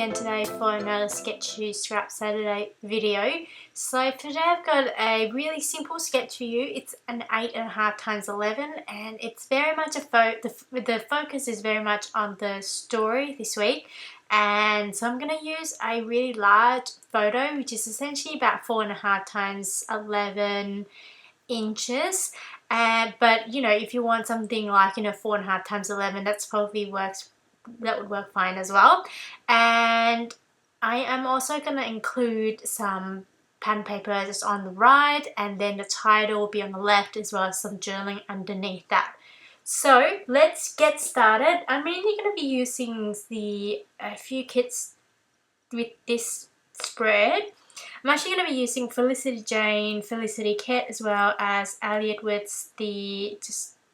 again today for another Sketch to Scrap Saturday video. So for today I've got a really simple sketch for you. It's an 8.5 times 11 and it's very much the focus is very much on the story this week. And so I'm going to use a really large photo, which is essentially about 4.5 times 11 inches. But you know, if you want something like 4.5 times 11, that would work fine as well. And I am also going to include some pen paper just on the right, and then the title will be on the left, as well as some journaling underneath that. So let's get started. I'm mainly going to be using a few kits with this spread. I'm actually going to be using Felicity Jane, Felicity Kit, as well as Elliot Witt's the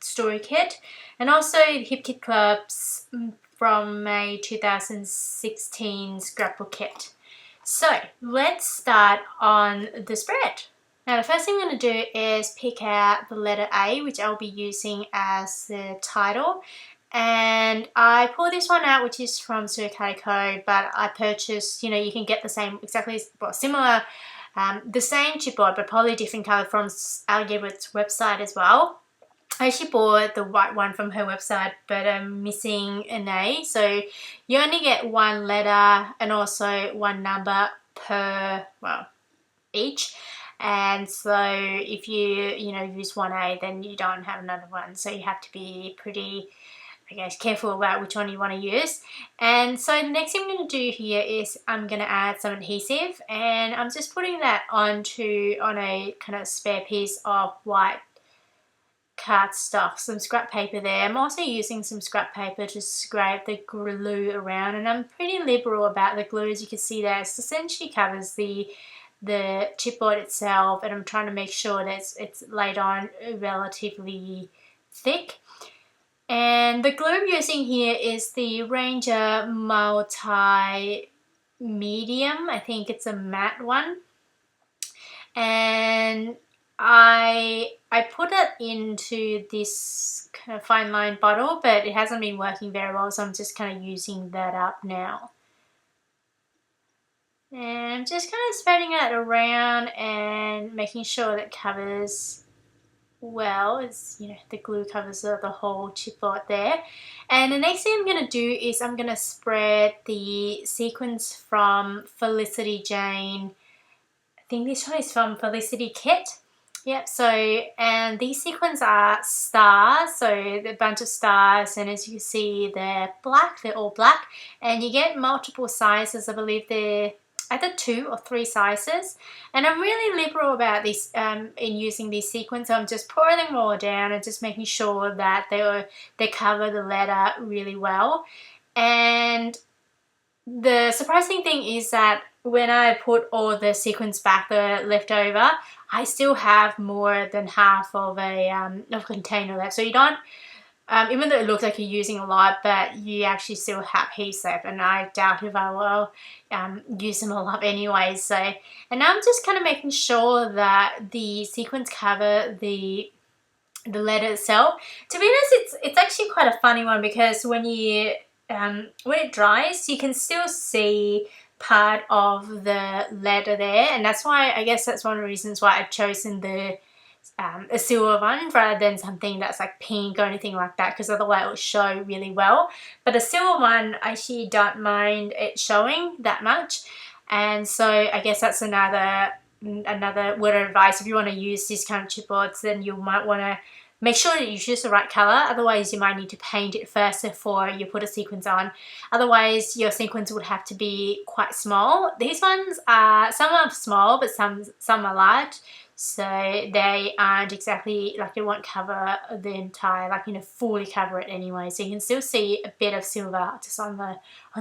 story kit, and also the Hip Kit Club's from May 2016 Scrapbook kit. So let's start on the spread. Now the first thing I'm going to do is pick out the letter A, which I'll be using as the title. And I pulled this one out, which is from Calico, but I purchased, you can get the same, similar, the same chipboard, but probably different color from Algebre's website as well. I actually bought the white one from her website, but I'm missing an A. So you only get one letter and also one number per, each. And so if you, use one A, then you don't have another one. So you have to be pretty, careful about which one you want to use. And so the next thing I'm going to do here is I'm going to add some adhesive, and I'm just putting that on a kind of spare piece of white cardstock, some scrap paper there. I'm also using some scrap paper to scrape the glue around, and I'm pretty liberal about the glue. As you can see there, it essentially covers the chipboard itself, and I'm trying to make sure that it's laid on relatively thick. And the glue I'm using here is the Ranger Multi Medium. I think it's a matte one. And I put it into this kind of fine line bottle, but it hasn't been working very well, so I'm just kind of using that up now. And I'm just kind of spreading it around and making sure that it covers well, as the glue covers the whole chipboard there. And the next thing I'm going to do is I'm going to spread the sequins from Felicity Jane. I think this one is from Felicity Kit. Yep, so, and these sequins are stars, so a bunch of stars, and as you can see, they're all black, and you get multiple sizes. I believe they're either 2 or 3 sizes, and I'm really liberal about this in using these sequins. So I'm just pouring them all down and just making sure that they cover the letter really well. And the surprising thing is that when I put all the sequins back that are left over, I still have more than half of a container left. So you don't, even though it looks like you're using a lot, but you actually still have heaps left, and I doubt if I will use them all up anyway. So, and now I'm just kind of making sure that the sequins cover the letter itself. To be honest, it's actually quite a funny one, because when it dries, you can still see part of the letter there, and that's why, I guess that's one of the reasons why I've chosen a silver one rather than something that's like pink or anything like that, because otherwise it will show really well. But a silver one, I actually don't mind it showing that much, and so I guess that's another word of advice. If you want to use these kind of chipboards, then you might want to make sure that you choose the right color. Otherwise, you might need to paint it first before you put a sequins on. Otherwise, your sequins would have to be quite small. These ones are, some are small, but some are large. So they aren't exactly, like, they won't cover the entire, fully cover it anyway. So you can still see a bit of silver just on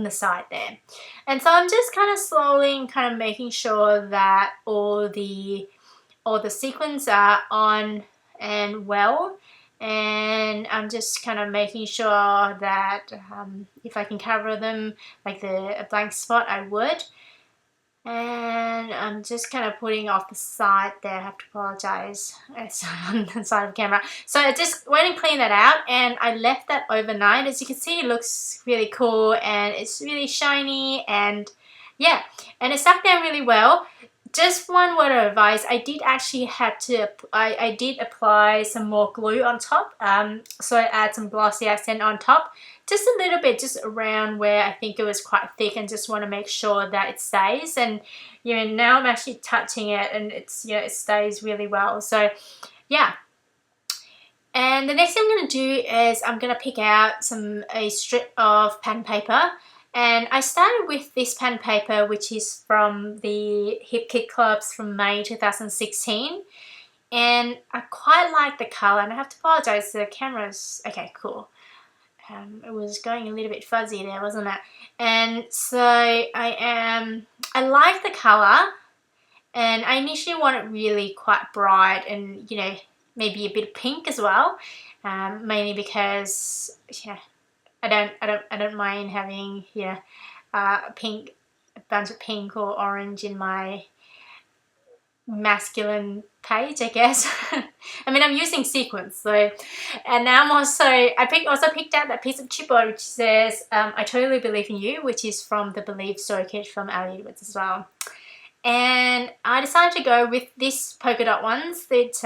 the side there. And so I'm just kind of slowly kind of making sure that all the sequins are on and well, and I'm just kind of making sure that if I can cover them, like a blank spot, I would. And I'm just kind of putting off the side there. I have to apologize. It's on the side of the camera. So I just went and cleaned that out, and I left that overnight. As you can see, it looks really cool and it's really shiny, and yeah, and it stuck down really well. Just one word of advice, I did actually have to, I did apply some more glue on top, so I add some glossy accent on top, just a little bit, just around where I think it was quite thick, and just want to make sure that it stays. And you know, now I'm actually touching it, and it's, you know, it stays really well. So yeah. And the next thing I'm going to do is I'm going to pick out a strip of pattern paper. And I started with this pattern paper, which is from the Hip Kit Clubs from May 2016. And I quite like the colour, and I have to apologise, the camera's, okay, cool. It was going a little bit fuzzy there, wasn't it? And so I like the colour, and I initially want it really quite bright, and you know, maybe a bit of pink as well, mainly because yeah, I don't mind having, yeah, a bunch of pink or orange in my masculine page, I guess. I mean, I'm using sequins, so, and now I'm also, also picked out that piece of chipboard which says I totally believe in you, which is from the Believe Story Kit from Ali Edwards as well. And I decided to go with this polka dot ones, which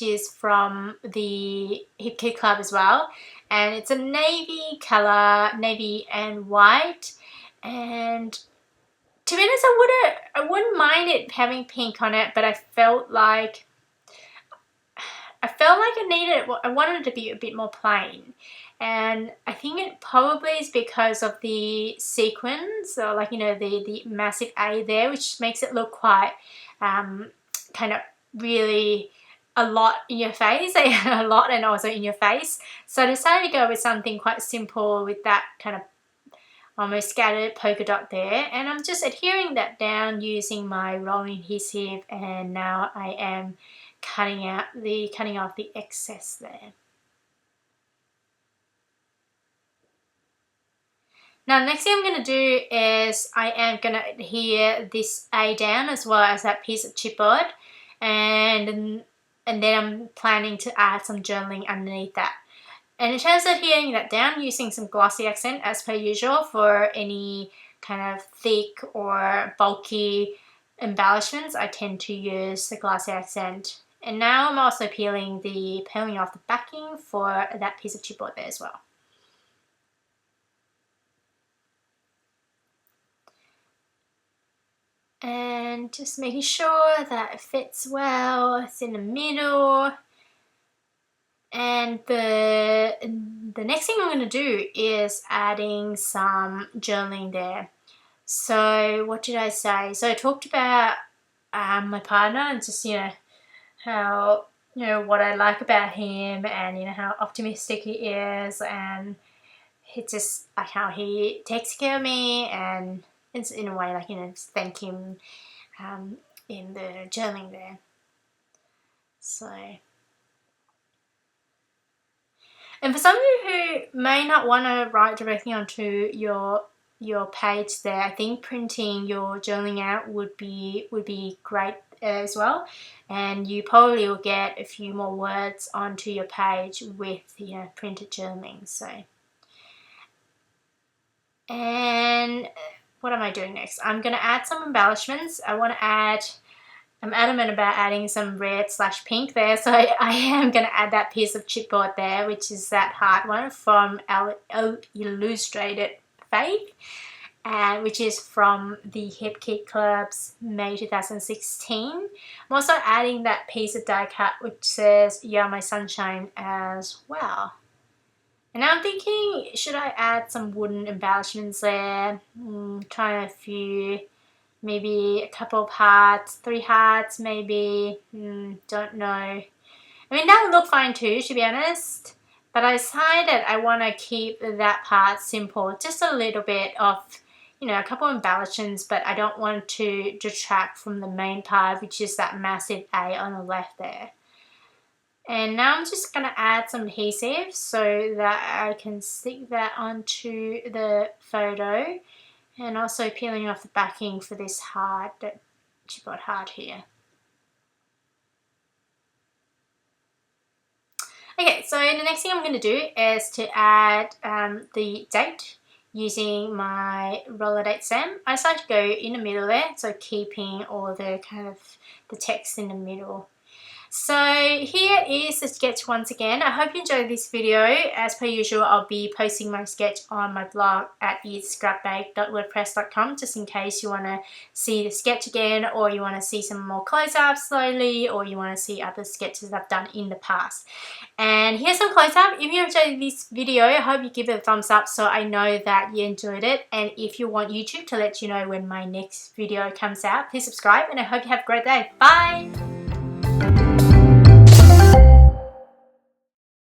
is from the Hip Kit Club as well, and it's a navy color, navy and white. And to be honest, I wouldn't mind it having pink on it, but I felt like I wanted it to be a bit more plain. And I think it probably is because of the sequins, or like, you know, the massive A there, which makes it look quite kind of really a lot in your face, a lot and also in your face. So I decided to go with something quite simple with that kind of almost scattered polka dot there, and I'm just adhering that down using my rolling adhesive, and now I am cutting off the excess there. Now the next thing I'm going to do is I am going to adhere this A down as well as that piece of chipboard, and then I'm planning to add some journaling underneath that. And in terms of adhering that down, using some glossy accent as per usual for any kind of thick or bulky embellishments, I tend to use the glossy accent. And now I'm also peeling off the backing for that piece of chipboard there as well. And just making sure that it fits well, it's in the middle. And the next thing I'm going to do is adding some journaling there. So what did I say? So I talked about my partner, and just, you know, how, you know, what I like about him, and you know, how optimistic he is, and it's just like how he takes care of me, and it's in a way like, you know, thank him in the journaling there. So, and for some of you who may not want to write directly onto your page there, I think printing your journaling out would be great as well, and you probably will get a few more words onto your page with, you know, printed journaling. So, and what am I doing next? I'm going to add some embellishments. I'm adamant about adding some red/pink there, so I am going to add that piece of chipboard there, which is that heart one from Illustrated Faith, which is from the Hip Kit Club's May 2016. I'm also adding that piece of die cut which says "You're my sunshine" as well. And I'm thinking, should I add some wooden embellishments there? Trying a few, maybe a couple of hearts, 3 hearts maybe, don't know. I mean, that would look fine too, to be honest. But I decided I want to keep that part simple, just a little bit of, you know, a couple of embellishments, but I don't want to detract from the main part, which is that massive A on the left there. And now I'm just going to add some adhesive so that I can stick that onto the photo. And also peeling off the backing for this heart that chipboard heart here. Okay, so the next thing I'm going to do is to add the date using my roller date stamp. I just like to go in the middle there, so keeping all the kind of the text in the middle. So here is the sketch once again. I hope you enjoyed this video. As per usual, I'll be posting my sketch on my blog at scrapbook.wordpress.com just in case you want to see the sketch again, or you want to see some more close-ups slowly, or you want to see other sketches I've done in the past. And here's some close-up. If you enjoyed this video, I hope you give it a thumbs up so I know that you enjoyed it. And if you want YouTube to let you know when my next video comes out, please subscribe, and I hope you have a great day. Bye!